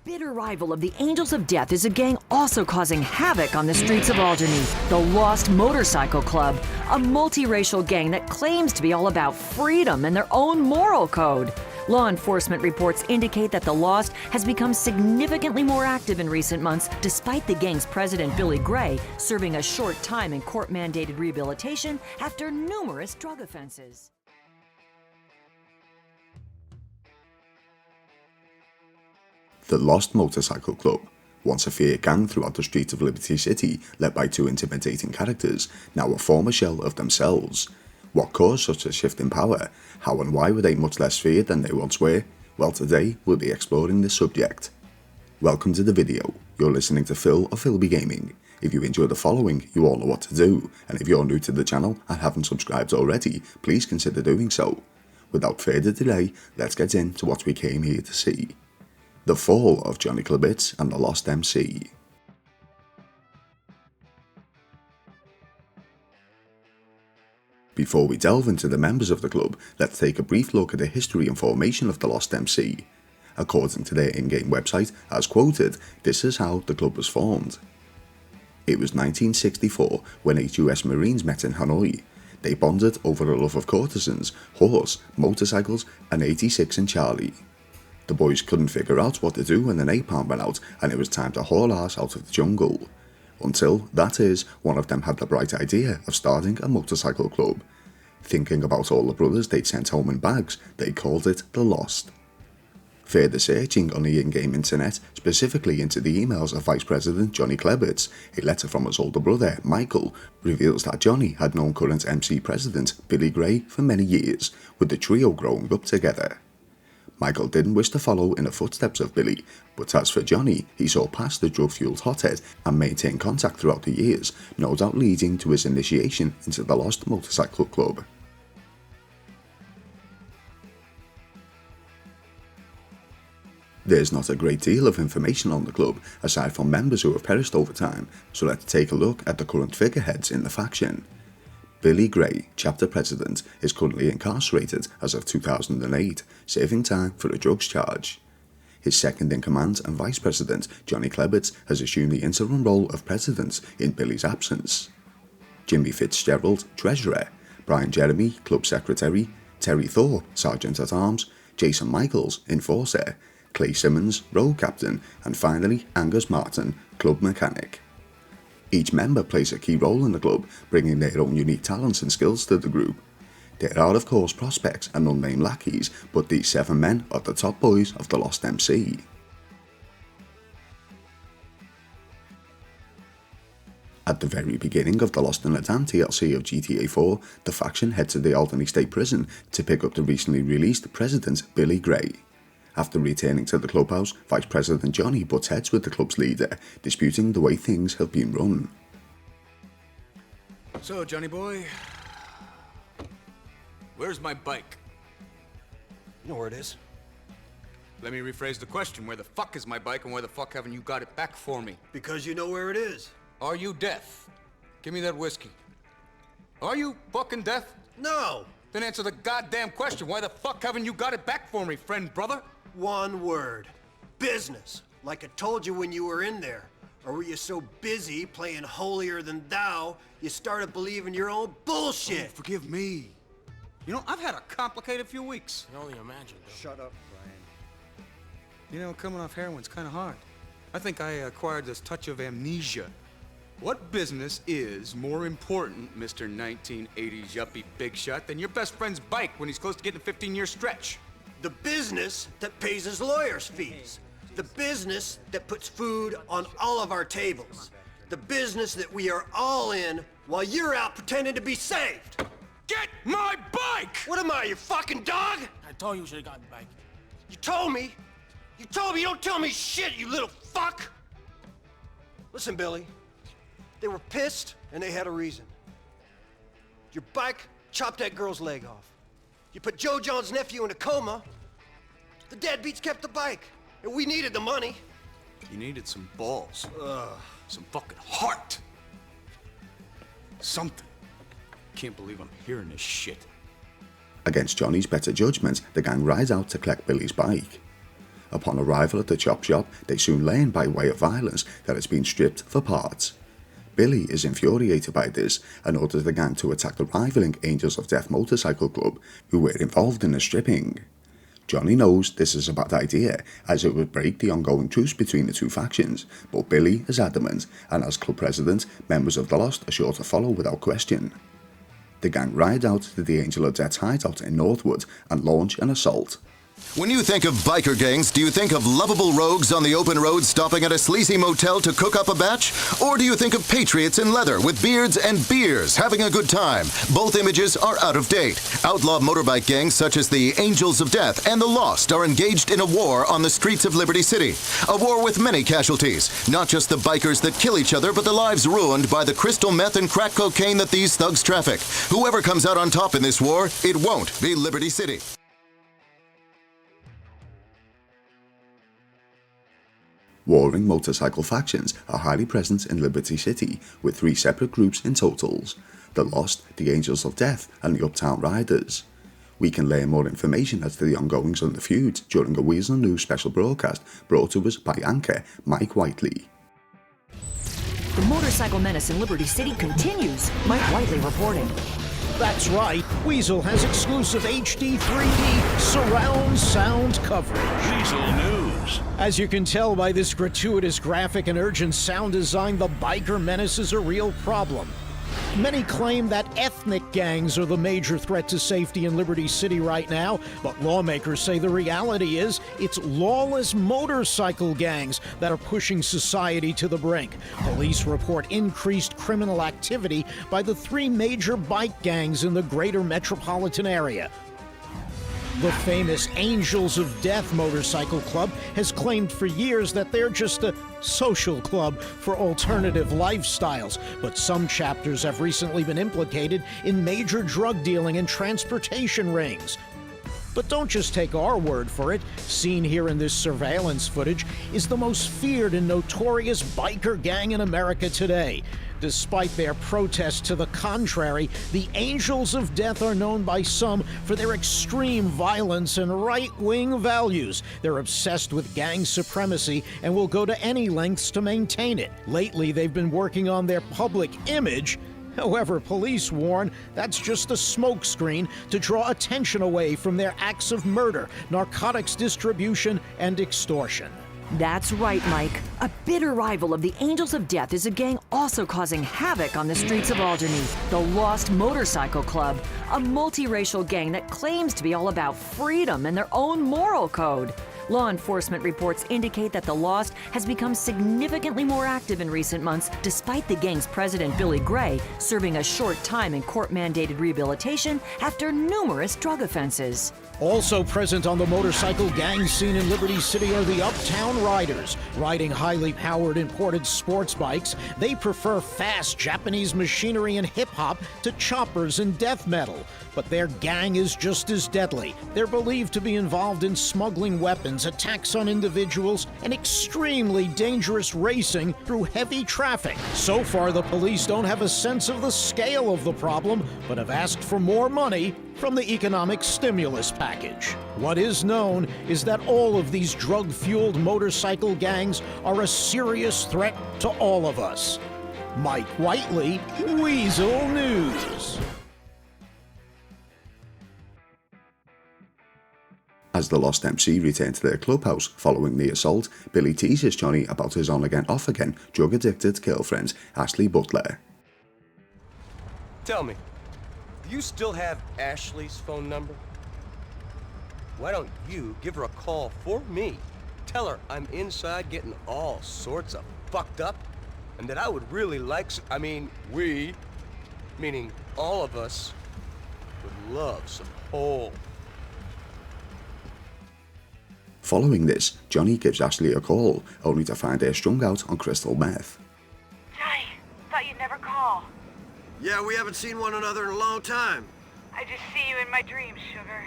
bitter rival of the Angels of Death is a gang also causing havoc on the streets of Alderney, the Lost Motorcycle Club, a multiracial gang that claims to be all about freedom and their own moral code. Law enforcement reports indicate that the Lost has become significantly more active in recent months, despite the gang's president, Billy Gray, serving a short time in court-mandated rehabilitation after numerous drug offenses. The Lost Motorcycle Club, once a feared gang throughout the streets of Liberty City led by two intimidating characters, now a former shell of themselves. What caused such a shift in power? How and why were they much less feared than they once were? Well, today we'll be exploring this subject. Welcome to the video. You're listening to Phil of Philby Gaming. If you enjoy the following, you all know what to do, and if you're new to the channel and haven't subscribed already, please consider doing so. Without further delay, let's get into what we came here to see. The fall of Johnny Klebitz and the Lost MC. Before we delve into the members of the club, let's take a brief look at the history and formation of the Lost MC. According to their in-game website, as quoted, this is how the club was formed. It was 1964 when 8 US Marines met in Hanoi. They bonded over a love of courtesans, horse, motorcycles, and 86 and Charlie. The boys couldn't figure out what to do when the napalm ran out and it was time to haul ass out of the jungle. Until, that is, one of them had the bright idea of starting a motorcycle club. Thinking about all the brothers they'd sent home in bags, they called it the Lost. Further searching on the in-game internet, specifically into the emails of Vice President Johnny Klebitz, a letter from his older brother, Michael, reveals that Johnny had known current MC President Billy Gray for many years, with the trio growing up together. Michael didn't wish to follow in the footsteps of Billy, but as for Johnny, he saw past the drug-fueled hothead and maintained contact throughout the years, no doubt leading to his initiation into the Lost Motorcycle Club. There's not a great deal of information on the club, aside from members who have perished over time, so let's take a look at the current figureheads in the faction. Billy Gray, chapter president, is currently incarcerated as of 2008, serving time for a drugs charge. His second-in-command and vice president, Johnny Klebitz, has assumed the interim role of president in Billy's absence. Jimmy Fitzgerald, treasurer, Brian Jeremy, club secretary, Terry Thorpe, sergeant-at-arms, Jason Michaels, enforcer, Clay Simmons, road captain, and finally Angus Martin, club mechanic. Each member plays a key role in the club, bringing their own unique talents and skills to the group. There are of course prospects and unnamed lackeys, but these 7 men are the top boys of the Lost MC. At the very beginning of the Lost in the Dam DLC of GTA 4, the faction head to the Alderney State Prison to pick up the recently released President Billy Gray. After returning to the clubhouse, Vice President Johnny butts heads with the club's leader, disputing the way things have been run. So, Johnny boy, where's my bike? You know where it is. Let me rephrase the question. Where the fuck is my bike and where the fuck haven't you got it back for me? Because you know where it is. Are you deaf? Give me that whiskey. Are you fucking deaf? No! Then answer the goddamn question. Why the fuck haven't you got it back for me, friend brother? One word. Business. Like I told you when you were in there. Or were you so busy playing holier than thou, you started believing your own bullshit? Oh, forgive me. You know, I've had a complicated few weeks. I can only imagine. Shut up, Brian. You know, coming off heroin's kind of hard. I think I acquired this touch of amnesia. What business is more important, Mr. 1980s yuppie big shot, than your best friend's bike when he's close to getting a 15-year stretch? The business that pays his lawyer's fees. The business that puts food on all of our tables. The business that we are all in while you're out pretending to be saved. Get my bike! What am I, your fucking dog? I told you should have gotten the bike. You told me. You told me. You don't tell me shit, you little fuck. Listen, Billy. They were pissed, and they had a reason. Your bike chopped that girl's leg off. You put Joe John's nephew in a coma. The deadbeats kept the bike, and we needed the money. You needed some balls. Some fucking heart. Something. Can't believe I'm hearing this shit. Against Johnny's better judgment, the gang rides out to collect Billy's bike. Upon arrival at the chop shop, they soon learn by way of violence that it's been stripped for parts. Billy is infuriated by this and orders the gang to attack the rivaling Angels of Death motorcycle club, who were involved in the stripping. Johnny knows this is a bad idea, as it would break the ongoing truce between the two factions, but Billy is adamant, and as club president, members of the Lost are sure to follow without question. The gang ride out to the Angel of Death's hideout in Northwood and launch an assault. When you think of biker gangs, do you think of lovable rogues on the open road stopping at a sleazy motel to cook up a batch? Or do you think of patriots in leather with beards and beers having a good time? Both images are out of date. Outlaw motorbike gangs such as the Angels of Death and the Lost are engaged in a war on the streets of Liberty City. A war with many casualties. Not just the bikers that kill each other, but the lives ruined by the crystal meth and crack cocaine that these thugs traffic. Whoever comes out on top in this war, it won't be Liberty City. Warring motorcycle factions are highly present in Liberty City, with 3 separate groups in totals: the Lost, the Angels of Death, and the Uptown Riders. We can learn more information as to the ongoings and the feud during a Weasel News special broadcast brought to us by anchor Mike Whiteley. The motorcycle menace in Liberty City continues. Mike Whiteley reporting. That's right, Weasel has exclusive HD 3D surround sound coverage. Weasel News. As you can tell by this gratuitous graphic and urgent sound design, the biker menace is a real problem. Many claim that ethnic gangs are the major threat to safety in Liberty City right now, but lawmakers say the reality is it's lawless motorcycle gangs that are pushing society to the brink. Police report increased criminal activity by the 3 major bike gangs in the greater metropolitan area. The famous Angels of Death motorcycle club has claimed for years that they're just a social club for alternative lifestyles, but some chapters have recently been implicated in major drug dealing and transportation rings. But don't just take our word for it. Seen here in this surveillance footage is the most feared and notorious biker gang in America today. Despite their protests to the contrary, the Angels of Death are known by some for their extreme violence and right-wing values. They're obsessed with gang supremacy and will go to any lengths to maintain it. Lately, they've been working on their public image. However, police warn that's just a smokescreen to draw attention away from their acts of murder, narcotics distribution, and extortion. That's right, Mike. A bitter rival of the Angels of Death is a gang also causing havoc on the streets of Alderney. The Lost Motorcycle Club, a multiracial gang that claims to be all about freedom and their own moral code. Law enforcement reports indicate that the Lost has become significantly more active in recent months, despite the gang's president, Billy Gray, serving a short time in court-mandated rehabilitation after numerous drug offenses. Also present on the motorcycle gang scene in Liberty City are the Uptown Riders. Riding highly powered imported sports bikes, they prefer fast Japanese machinery and hip-hop to choppers and death metal. But their gang is just as deadly. They're believed to be involved in smuggling weapons, attacks on individuals, and extremely dangerous racing through heavy traffic. So far, the police don't have a sense of the scale of the problem, but have asked for more money from the economic stimulus package. What is known is that all of these drug-fueled motorcycle gangs are a serious threat to all of us. Mike Whiteley, Weasel News. As the Lost MC return to their clubhouse following the assault, Billy teases Johnny about his on-again, off-again, drug-addicted girlfriend, Ashley Butler. Tell me, do you still have Ashley's phone number? Why don't you give her a call for me? Tell her I'm inside getting all sorts of fucked up, and that I would really like we, meaning all of us, would love some whole. Following this, Johnny gives Ashley a call, only to find her strung out on crystal meth. Johnny, thought you'd never call. Yeah, we haven't seen one another in a long time. I just see you in my dreams, sugar.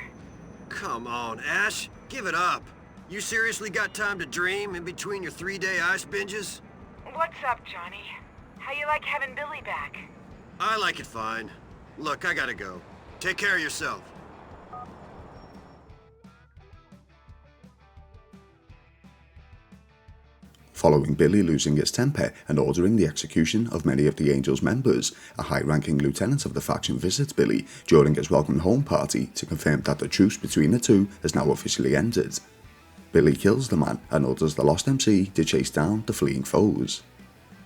Come on, Ash, give it up. You seriously got time to dream in between your 3-day ice binges? What's up, Johnny? How you like having Billy back? I like it fine. Look, I gotta go. Take care of yourself. Following Billy losing his temper and ordering the execution of many of the Angels members, a high-ranking lieutenant of the faction visits Billy during his welcome home party to confirm that the truce between the two has now officially ended. Billy kills the man and orders the Lost MC to chase down the fleeing foes.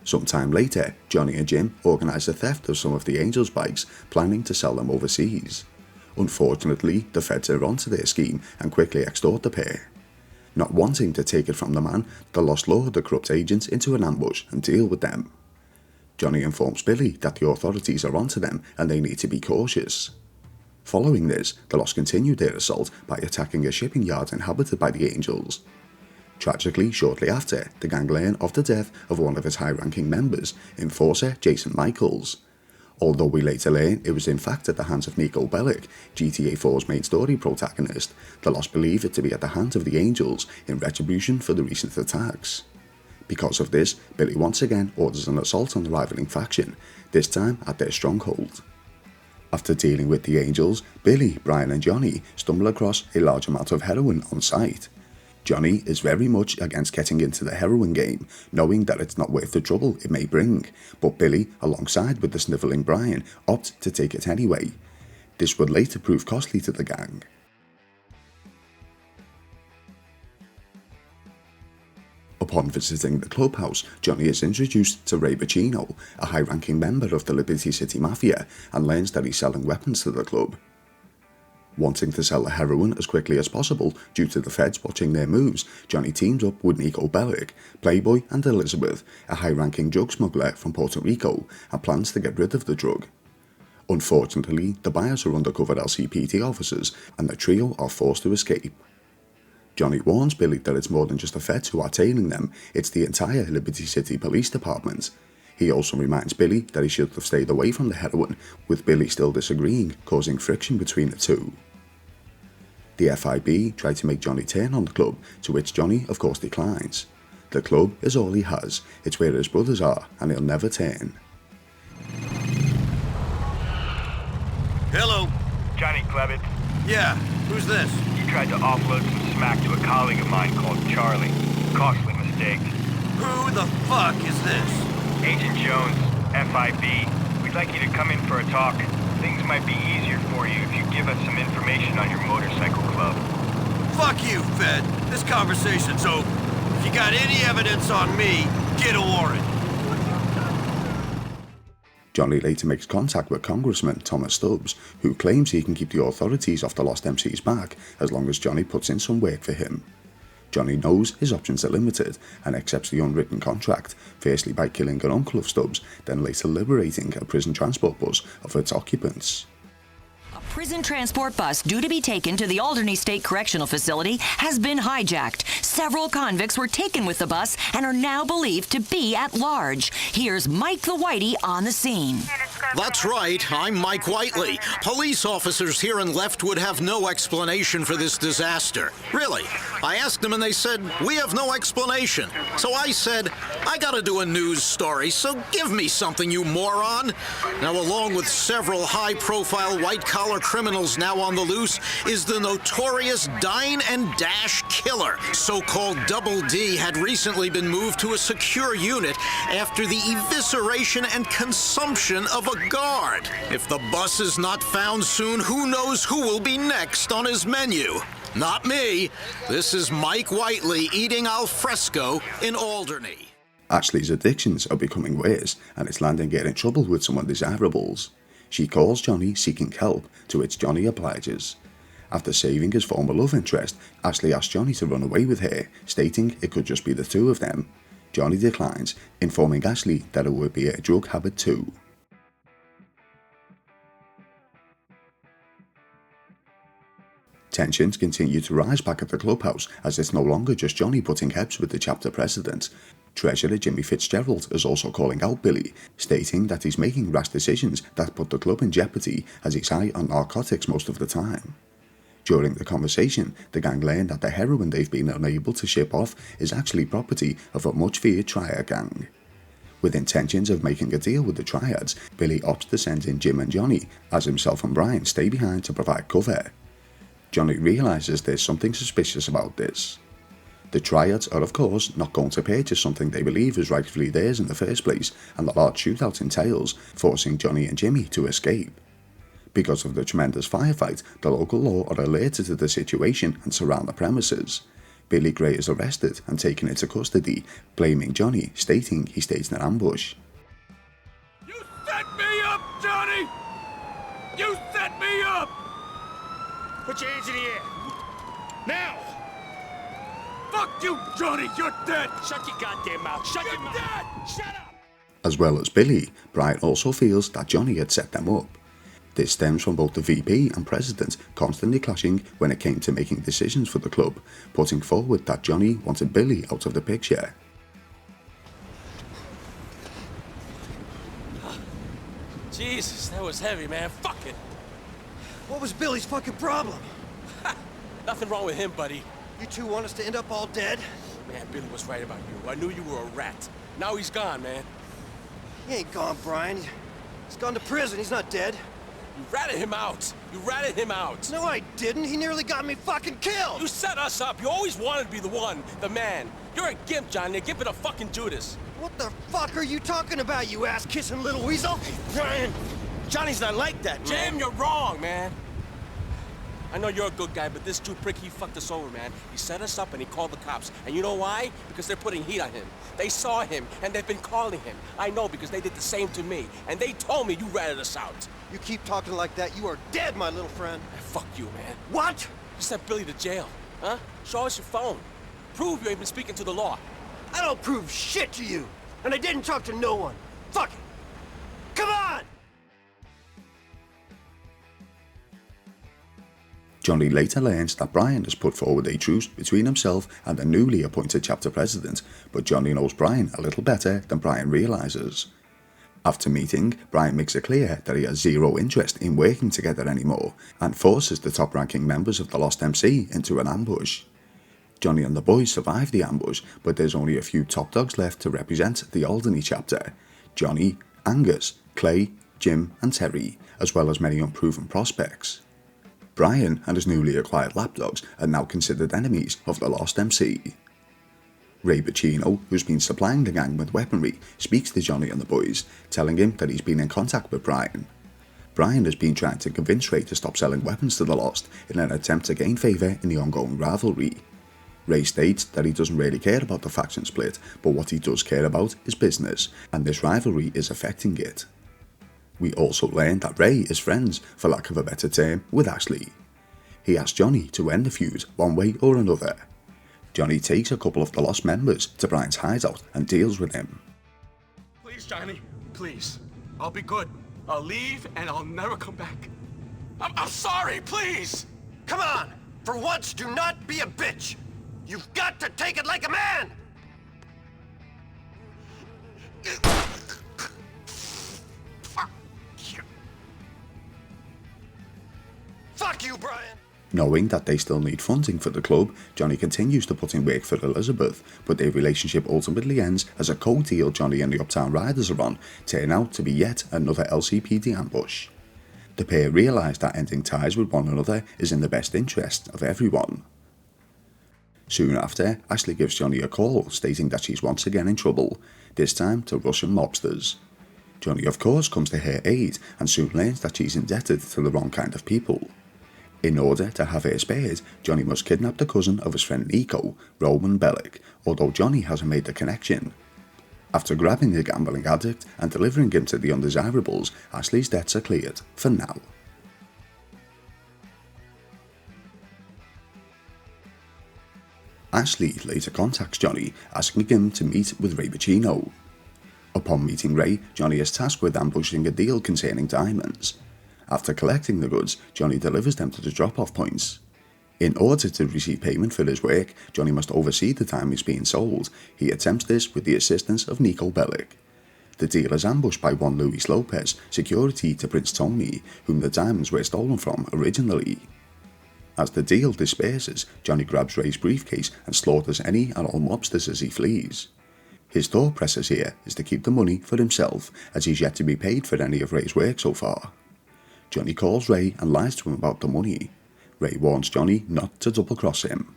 Sometime later, Johnny and Jim organise the theft of some of the Angels' bikes, planning to sell them overseas. Unfortunately, the feds are onto their scheme and quickly extort the pair. Not wanting to take it from the man, the Lost lure the corrupt agents into an ambush and deal with them. Johnny informs Billy that the authorities are onto them and they need to be cautious. Following this, the Lost continue their assault by attacking a shipping yard inhabited by the Angels. Tragically, shortly after, the gang learn of the death of one of its high-ranking members, Enforcer Jason Michaels. Although we later learn it was in fact at the hands of Niko Bellic, GTA 4's main story protagonist, the Lost believe it to be at the hands of the Angels in retribution for the recent attacks. Because of this, Billy once again orders an assault on the rivaling faction, this time at their stronghold. After dealing with the Angels, Billy, Brian and Johnny stumble across a large amount of heroin on site. Johnny is very much against getting into the heroin game, knowing that it's not worth the trouble it may bring, but Billy, alongside with the snivelling Brian, opt to take it anyway. This would later prove costly to the gang. Upon visiting the clubhouse, Johnny is introduced to Ray Bacino, a high-ranking member of the Liberty City Mafia, and learns that he's selling weapons to the club. Wanting to sell the heroin as quickly as possible due to the feds watching their moves, Johnny teams up with Niko Bellic, Playboy and Elizabeth, a high-ranking drug smuggler from Puerto Rico, and plans to get rid of the drug. Unfortunately, the buyers are undercover LCPD officers and the trio are forced to escape. Johnny warns Billy that it's more than just the feds who are tailing them, it's the entire Liberty City Police Department. He also reminds Billy that he should have stayed away from the heroin, with Billy still disagreeing, causing friction between the two. The FIB try to make Johnny turn on the club, to which Johnny of course declines. The club is all he has, it's where his brothers are, and he'll never turn. Hello. Johnny Klebitz. Yeah, who's this? You tried to offload some smack to a colleague of mine called Charlie. Costly mistake. Who the fuck is this? Agent Jones, FIB. We'd like you to come in for a talk. Things might be easier for you if you give us some information on your motorcycle club. Fuck you, Fed. This conversation's over. If you got any evidence on me, get a warrant. Johnny later makes contact with Congressman Thomas Stubbs, who claims he can keep the authorities off the Lost MC's back as long as Johnny puts in some work for him. Johnny knows his options are limited and accepts the unwritten contract, firstly by killing an uncle of Stubbs, then later liberating a prison transport bus of its occupants. A prison transport bus due to be taken to the Alderney State Correctional Facility has been hijacked. Several convicts were taken with the bus and are now believed to be at large. Here's Mike the Whitey on the scene. That's right, I'm Mike Whiteley. Police officers here in Leftwood have no explanation for this disaster. Really. I asked them and they said, we have no explanation. So I said, I gotta do a news story, so give me something, you moron. Now, along with several high-profile white-collar criminals now on the loose is the notorious Dine and Dash Killer. So-called Double D had recently been moved to a secure unit after the evisceration and consumption of a guard. If the bus is not found soon, who knows who will be next on his menu? Not me. This is Mike Whiteley eating al fresco in Alderney. Ashley's addictions are becoming worse and it's landing her in trouble with some undesirables. She calls Johnny seeking help, to which Johnny obliges. After saving his former love interest, Ashley asks Johnny to run away with her, stating it could just be the two of them. Johnny declines, informing Ashley that it would be a drug habit too. Tensions continue to rise back at the clubhouse as it's no longer just Johnny butting heads with the chapter president. Treasurer Jimmy Fitzgerald is also calling out Billy, stating that he's making rash decisions that put the club in jeopardy as he's high on narcotics most of the time. During the conversation, the gang learn that the heroin they've been unable to ship off is actually property of a much-feared triad gang. With intentions of making a deal with the triads, Billy opts to send in Jim and Johnny, as himself and Brian stay behind to provide cover. Johnny realises there's something suspicious about this. The triads are of course not going to purchase something they believe is rightfully theirs in the first place, and the large shootout entails, forcing Johnny and Jimmy to escape. Because of the tremendous firefight, the local law are alerted to the situation and surround the premises. Billy Gray is arrested and taken into custody, blaming Johnny, stating he staged an ambush. You set me up, Johnny! You set me up! Put your hands in the air. Now! Fuck you, Johnny! You're dead! Shut your goddamn mouth! Shut your mouth! Dead. Shut up! As well as Billy, Brian also feels that Johnny had set them up. This stems from both the VP and president constantly clashing when it came to making decisions for the club, putting forward that Johnny wanted Billy out of the picture. Jesus, that was heavy, man. Fuck it. What was Billy's fucking problem? Nothing wrong with him, buddy. You two want us to end up all dead? Man, Billy was right about you. I knew you were a rat. Now he's gone, man. He ain't gone, Brian. He's gone to prison. He's not dead. You ratted him out. You ratted him out. No, I didn't. He nearly got me fucking killed. You set us up. You always wanted to be the one, the man. You're a gimp, Johnny. A gimp and a fucking Judas. What the fuck are you talking about, you ass-kissing little weasel? Brian, Johnny's not like that, man. Jim, you're wrong, man. I know you're a good guy, but this Jew prick, he fucked us over, man. He set us up and he called the cops. And you know why? Because they're putting heat on him. They saw him, and they've been calling him. I know, because they did the same to me. And they told me you ratted us out. You keep talking like that, you are dead, my little friend. Fuck you, man. What? You sent Billy to jail, huh? Show us your phone. Prove you ain't been speaking to the law. I don't prove shit to you. And I didn't talk to no one. Fuck it. Come on! Johnny later learns that Brian has put forward a truce between himself and the newly appointed chapter president, but Johnny knows Brian a little better than Brian realises. After meeting, Brian makes it clear that he has zero interest in working together anymore, and forces the top-ranking members of the Lost MC into an ambush. Johnny and the boys survive the ambush, but there's only a few top dogs left to represent the Alderney chapter: Johnny, Angus, Clay, Jim and Terry, as well as many unproven prospects. Brian and his newly acquired lapdogs are now considered enemies of the Lost MC. Ray Bacino, who's been supplying the gang with weaponry, speaks to Johnny and the boys, telling him that he's been in contact with Brian. Brian has been trying to convince Ray to stop selling weapons to the Lost in an attempt to gain favour in the ongoing rivalry. Ray states that he doesn't really care about the faction split, but what he does care about is business, and this rivalry is affecting it. We also learn that Ray is friends, for lack of a better term, with Ashley. He asks Johnny to end the feud one way or another. Johnny takes a couple of the Lost members to Brian's hideout and deals with him. Please, Johnny, please. I'll be good. I'll leave and I'll never come back. I'm sorry, please! Come on! For once, do not be a bitch! You've got to take it like a man! Fuck you, Brian! Knowing that they still need funding for the club, Johnny continues to put in work for Elizabeth, but their relationship ultimately ends as a co-deal Johnny and the Uptown Riders are on turn out to be yet another LCPD ambush. The pair realise that ending ties with one another is in the best interest of everyone. Soon after, Ashley gives Johnny a call stating that she's once again in trouble, this time to Russian mobsters. Johnny of course comes to her aid and soon learns that she's indebted to the wrong kind of people. In order to have her spared, Johnny must kidnap the cousin of his friend Nico, Roman Bellic, although Johnny hasn't made the connection. After grabbing the gambling addict and delivering him to the undesirables, Ashley's debts are cleared, for now. Ashley later contacts Johnny, asking him to meet with Ray Bacino. Upon meeting Ray, Johnny is tasked with ambushing a deal containing diamonds. After collecting the goods, Johnny delivers them to the drop-off points. In order to receive payment for his work, Johnny must oversee the diamonds being sold. He attempts this with the assistance of Nico Bellic. The deal is ambushed by one Luis Lopez, security to Prince Tony, whom the diamonds were stolen from originally. As the deal disperses, Johnny grabs Ray's briefcase and slaughters any and all mobsters as he flees. His thought process here is to keep the money for himself, as he's yet to be paid for any of Ray's work so far. Johnny calls Ray and lies to him about the money. Ray warns Johnny not to double-cross him.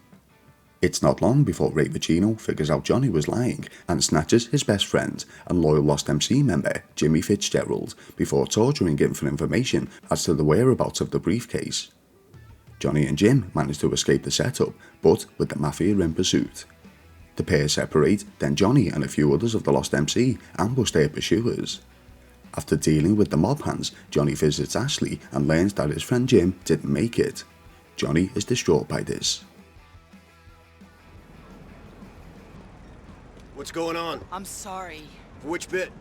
It's not long before Ray Pacino figures out Johnny was lying and snatches his best friend and loyal Lost MC member Jimmy Fitzgerald before torturing him for information as to the whereabouts of the briefcase. Johnny and Jim manage to escape the setup, but with the Mafia in pursuit. The pair separate, then Johnny and a few others of the Lost MC ambush their pursuers. After dealing with the mob hands, Johnny visits Ashley and learns that his friend Jim didn't make it. Johnny is distraught by this. What's going on? I'm sorry. For which bit?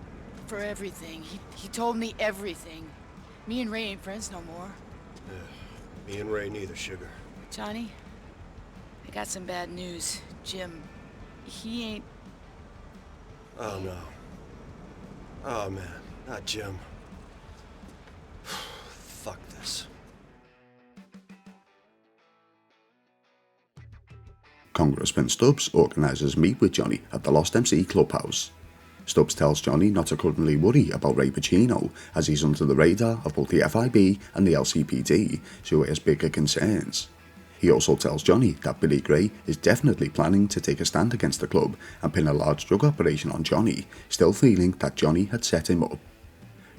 For everything. He told me everything. Me and Ray ain't friends no more. Me and Ray neither, sugar. Johnny, I got some bad news. Jim, he ain't... Oh no. Oh man, not Jim. Fuck this. Congressman Stubbs organises a meet with Johnny at the Lost MC clubhouse. Stubbs tells Johnny not to currently worry about Ray Pacino, as he's under the radar of both the FIB and the LCPD, so he has bigger concerns. He also tells Johnny that Billy Gray is definitely planning to take a stand against the club and pin a large drug operation on Johnny, still feeling that Johnny had set him up.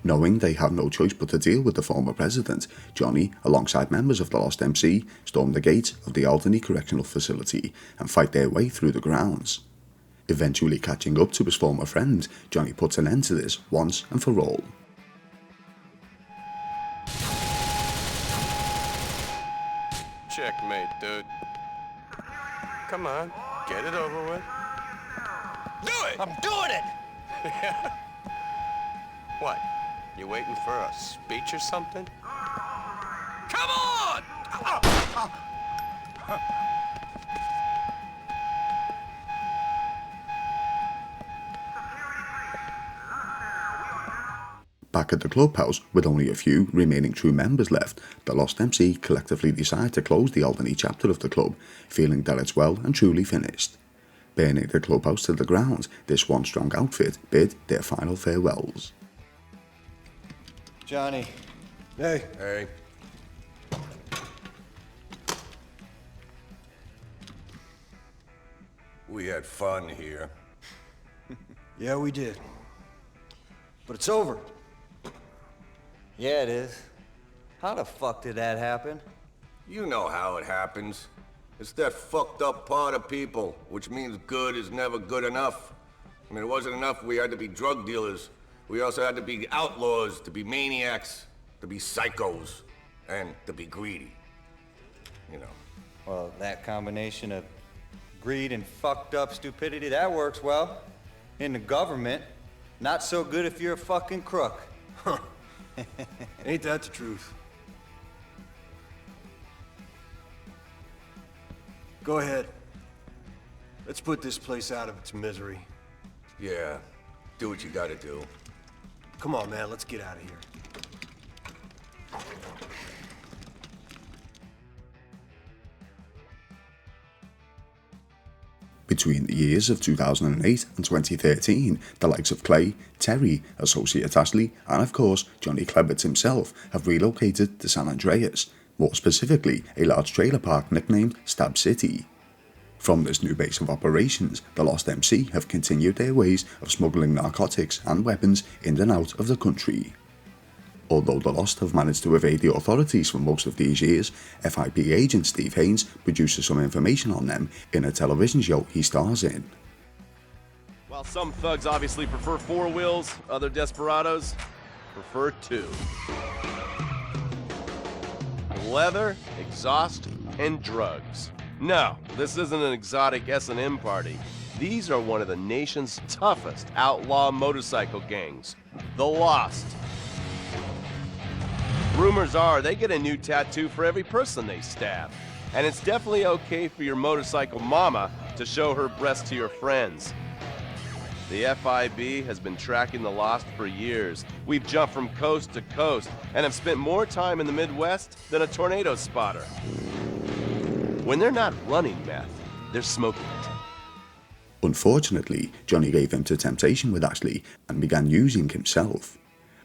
Knowing they have no choice but to deal with the former president, Johnny, alongside members of the Lost MC, storm the gates of the Alderney Correctional Facility and fight their way through the grounds. Eventually catching up to his former friend, Johnny puts an end to this once and for all. Checkmate, dude. Come on, get it over with. Do it! I'm doing it! Yeah. What? You waiting for a speech or something? Come on! Back at the clubhouse, with only a few remaining true members left, the Lost MC collectively decide to close the Alderney chapter of the club, feeling that it's well and truly finished. Burning the clubhouse to the ground, this one strong outfit bid their final farewells. Johnny. Hey. Hey. We had fun here. Yeah, we did. But it's over. Yeah, it is. How the fuck did that happen? You know how it happens. It's that fucked up part of people, which means good is never good enough. I mean, it wasn't enough we had to be drug dealers. We also had to be outlaws, to be maniacs, to be psychos, and to be greedy. You know. Well, that combination of greed and fucked up stupidity, that works well. In the government, not so good if you're a fucking crook. Huh. Ain't that the truth? Go ahead. Let's put this place out of its misery. Yeah, do what you gotta do. Come on, man, let's get out of here. Between the years of 2008 and 2013, the likes of Clay, Terry, Associate Ashley, and of course Johnny Klebitz himself have relocated to San Andreas, more specifically a large trailer park nicknamed Stab City. From this new base of operations, the Lost MC have continued their ways of smuggling narcotics and weapons in and out of the country. Although the Lost have managed to evade the authorities for most of these years, FIB agent Steve Haynes produces some information on them in a television show he stars in. While some thugs obviously prefer 4 wheels, other desperados prefer 2. Leather, exhaust, and drugs. No, this isn't an exotic S&M party. These are one of the nation's toughest outlaw motorcycle gangs, the Lost. Rumors are they get a new tattoo for every person they stab. And it's definitely okay for your motorcycle mama to show her breast to your friends. The FIB has been tracking the Lost for years. We've jumped from coast to coast and have spent more time in the Midwest than a tornado spotter. When they're not running meth, they're smoking it. Unfortunately, Johnny gave in to temptation with Ashley and began using himself.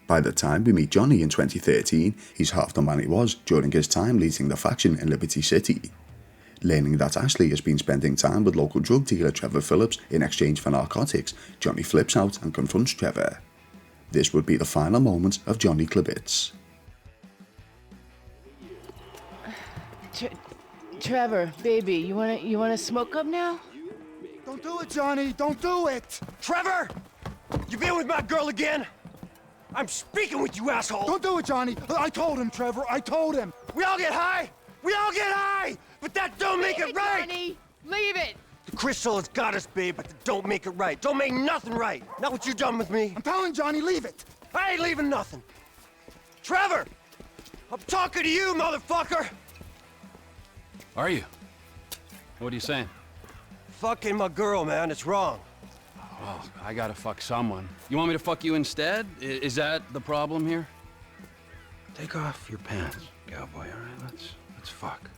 By the time we meet Johnny in 2013, he's half the man he was during his time leading the faction in Liberty City. Learning that Ashley has been spending time with local drug dealer Trevor Phillips in exchange for narcotics, Johnny flips out and confronts Trevor. This would be the final moment of Johnny Klebitz. Trevor, baby, you wanna smoke up now? Don't do it, Johnny! Don't do it! Trevor! You been with my girl again? I'm speaking with you, asshole! Don't do it, Johnny! I told him, Trevor, I told him! We all get high! We all get high! But that don't make it right! Johnny! Leave it! The crystal has got us, babe, but that don't make it right. Don't make nothing right! Not what you done with me. I'm telling Johnny, leave it! I ain't leaving nothing! Trevor! I'm talking to you, motherfucker! Are you? What are you saying? Fucking my girl, man, it's wrong. Well, I gotta fuck someone. You want me to fuck you instead? Is that the problem here? Take off your pants, cowboy, all right? Let's fuck.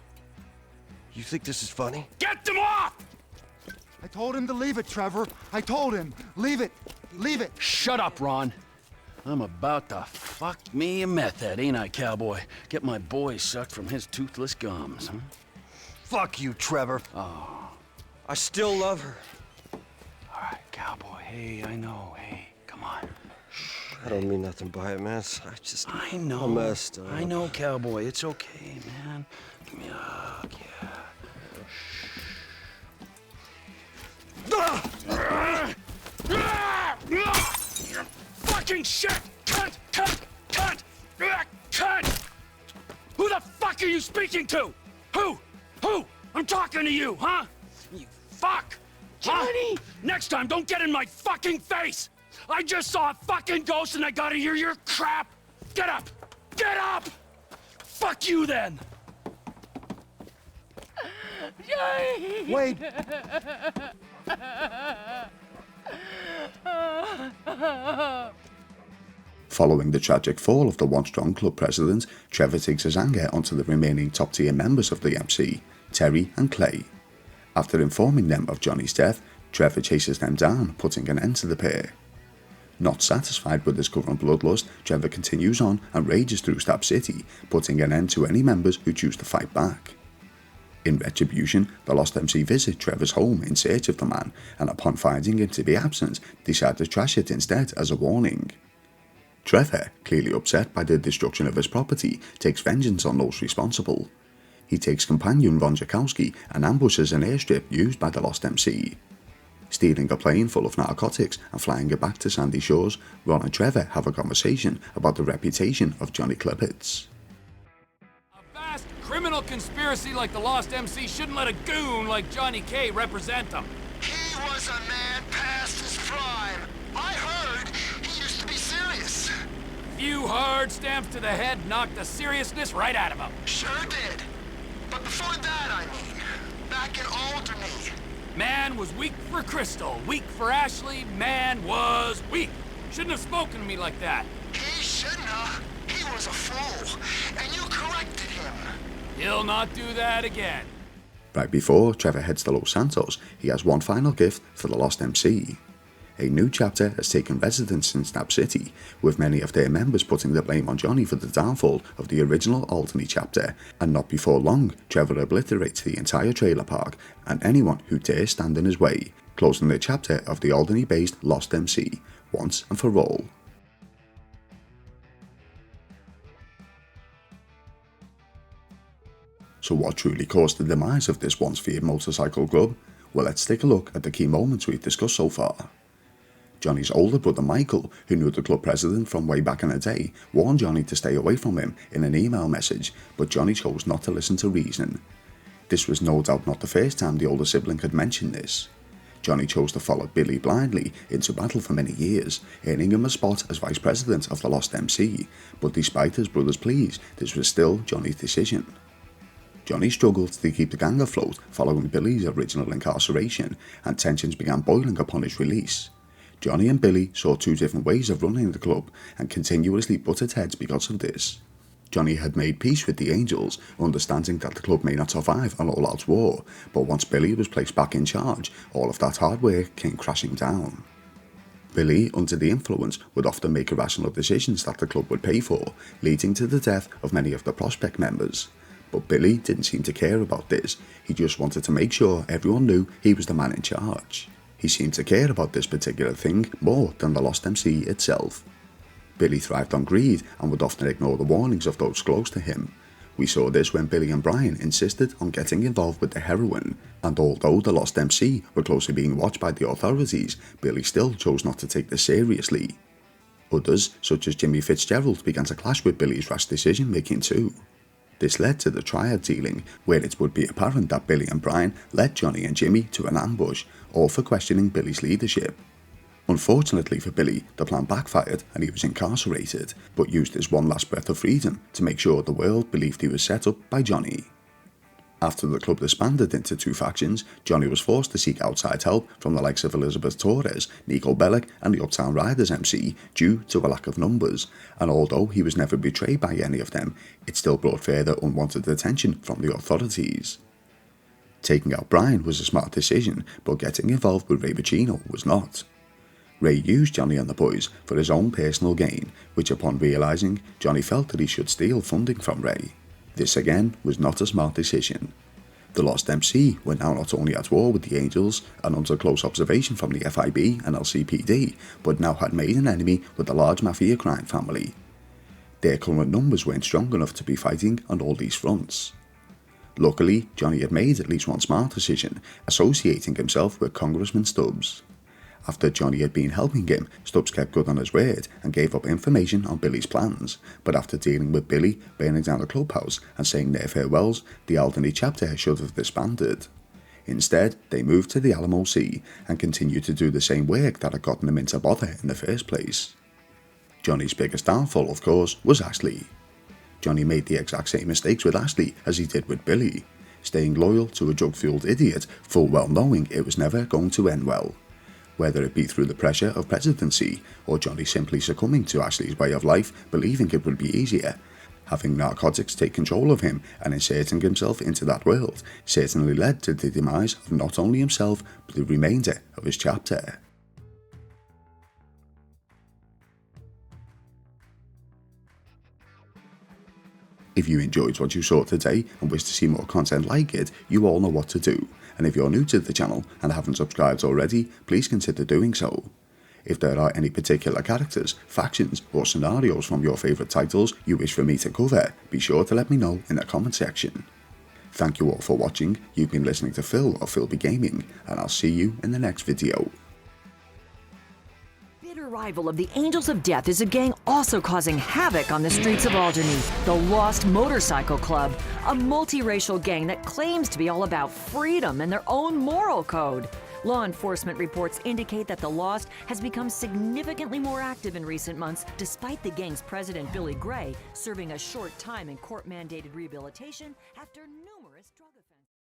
You think this is funny? Get them off! I told him to leave it, Trevor. I told him. Leave it. Leave it. Shut up, Ron. I'm about to fuck me a meth head, ain't I, cowboy? Get my boy sucked from his toothless gums, huh? Fuck you, Trevor. Oh. I still love her. All right, cowboy. Hey, I know. Hey, come on. Shh. I don't mean nothing by it, man. I know. I'm messed up. I know, cowboy. It's okay, man. Give me a hug, yeah. Fucking shit! Cut! Who the fuck are you speaking to? Who? I'm talking to you, huh? You fuck! Johnny! Huh? Next time, don't get in my fucking face! I just saw a fucking ghost and I gotta hear your crap! Get up! Get up! Fuck you then! Johnny! Wait! Following the tragic fall of the once-strong club president, Trevor takes his anger onto the remaining top-tier members of the MC, Terry and Clay. After informing them of Johnny's death, Trevor chases them down, putting an end to the pair. Not satisfied with his current bloodlust, Trevor continues on and rages through Stab City, putting an end to any members who choose to fight back. In retribution, the Lost MC visit Trevor's home in search of the man, and upon finding him to be absent, decide to trash it instead as a warning. Trevor, clearly upset by the destruction of his property, takes vengeance on those responsible. He takes companion Ron Jakowski and ambushes an airstrip used by the Lost MC. Stealing a plane full of narcotics and flying it back to Sandy Shores, Ron and Trevor have a conversation about the reputation of Johnny Klebitz. A vast criminal conspiracy like the Lost MC shouldn't let a goon like Johnny K represent them. He was a man past his prime. I heard he used to be serious. Few hard stamps to the head knocked the seriousness right out of him. Sure did. But before that, I mean, back in Alderney. Man was weak for Crystal, weak for Ashley, man was weak. Shouldn't have spoken to me like that. He shouldn't have. He was a fool, and you corrected him. He'll not do that again. Right before Trevor heads to Los Santos, he has one final gift for the Lost MC. A new chapter has taken residence in Stab City, with many of their members putting the blame on Johnny for the downfall of the original Alderney chapter, and not before long, Trevor obliterates the entire trailer park and anyone who dares stand in his way, closing the chapter of the Alderney-based Lost MC, once and for all. So what truly caused the demise of this once feared motorcycle club? Well, let's take a look at the key moments we've discussed so far. Johnny's older brother Michael, who knew the club president from way back in the day, warned Johnny to stay away from him in an email message, but Johnny chose not to listen to reason. This was no doubt not the first time the older sibling had mentioned this. Johnny chose to follow Billy blindly into battle for many years, earning him a spot as vice president of the Lost MC, but despite his brother's pleas, this was still Johnny's decision. Johnny struggled to keep the gang afloat following Billy's original incarceration, and tensions began boiling upon his release. Johnny and Billy saw two different ways of running the club and continuously butted heads because of this. Johnny had made peace with the Angels, understanding that the club may not survive an all-out war, but once Billy was placed back in charge, all of that hard work came crashing down. Billy, under the influence, would often make irrational decisions that the club would pay for, leading to the death of many of the Prospect members. But Billy didn't seem to care about this. He just wanted to make sure everyone knew he was the man in charge. He seemed to care about this particular thing more than the Lost MC itself. Billy thrived on greed and would often ignore the warnings of those close to him. We saw this when Billy and Brian insisted on getting involved with the heroin, and although the Lost MC were closely being watched by the authorities, Billy still chose not to take this seriously. Others, such as Jimmy Fitzgerald, began to clash with Billy's rash decision making too. This led to the triad dealing, where it would be apparent that Billy and Brian led Johnny and Jimmy to an ambush, all for questioning Billy's leadership. Unfortunately for Billy, the plan backfired and he was incarcerated, but used his one last breath of freedom to make sure the world believed he was set up by Johnny. After the club disbanded into two factions, Johnny was forced to seek outside help from the likes of Elizabeth Torres, Nico Bellic and the Uptown Riders MC due to a lack of numbers, and although he was never betrayed by any of them, it still brought further unwanted attention from the authorities. Taking out Brian was a smart decision, but getting involved with Ray Pacino was not. Ray used Johnny and the boys for his own personal gain, which upon realising, Johnny felt that he should steal funding from Ray. This again was not a smart decision. The Lost MC were now not only at war with the Angels and under close observation from the FIB and LCPD, but now had made an enemy with a large mafia crime family. Their current numbers weren't strong enough to be fighting on all these fronts. Luckily, Johnny had made at least one smart decision, associating himself with Congressman Stubbs. After Johnny had been helping him, Stubbs kept good on his word and gave up information on Billy's plans, but after dealing with Billy, burning down the clubhouse and saying their farewells, the Alderney chapter should have disbanded. Instead, they moved to the Alamo Sea and continued to do the same work that had gotten them into bother in the first place. Johnny's biggest downfall, of course, was Ashley. Johnny made the exact same mistakes with Ashley as he did with Billy, staying loyal to a drug-fueled idiot, full well knowing it was never going to end well. Whether it be through the pressure of presidency, or Johnny simply succumbing to Ashley's way of life, believing it would be easier, having narcotics take control of him and inserting himself into that world certainly led to the demise of not only himself, but the remainder of his chapter. If you enjoyed what you saw today and wish to see more content like it, you all know what to do. And if you're new to the channel and haven't subscribed already, please consider doing so. If there are any particular characters, factions or scenarios from your favourite titles you wish for me to cover, be sure to let me know in the comment section. Thank you all for watching, you've been listening to Phil of Philby Gaming, and I'll see you in the next video. Bitter rival of the Angels of Death is a gang also causing havoc on the streets of Alderney, the Lost Motorcycle Club, a multiracial gang that claims to be all about freedom and their own moral code. Law enforcement reports indicate that the Lost has become significantly more active in recent months, despite the gang's president, Billy Gray, serving a short time in court-mandated rehabilitation after numerous drug offenses.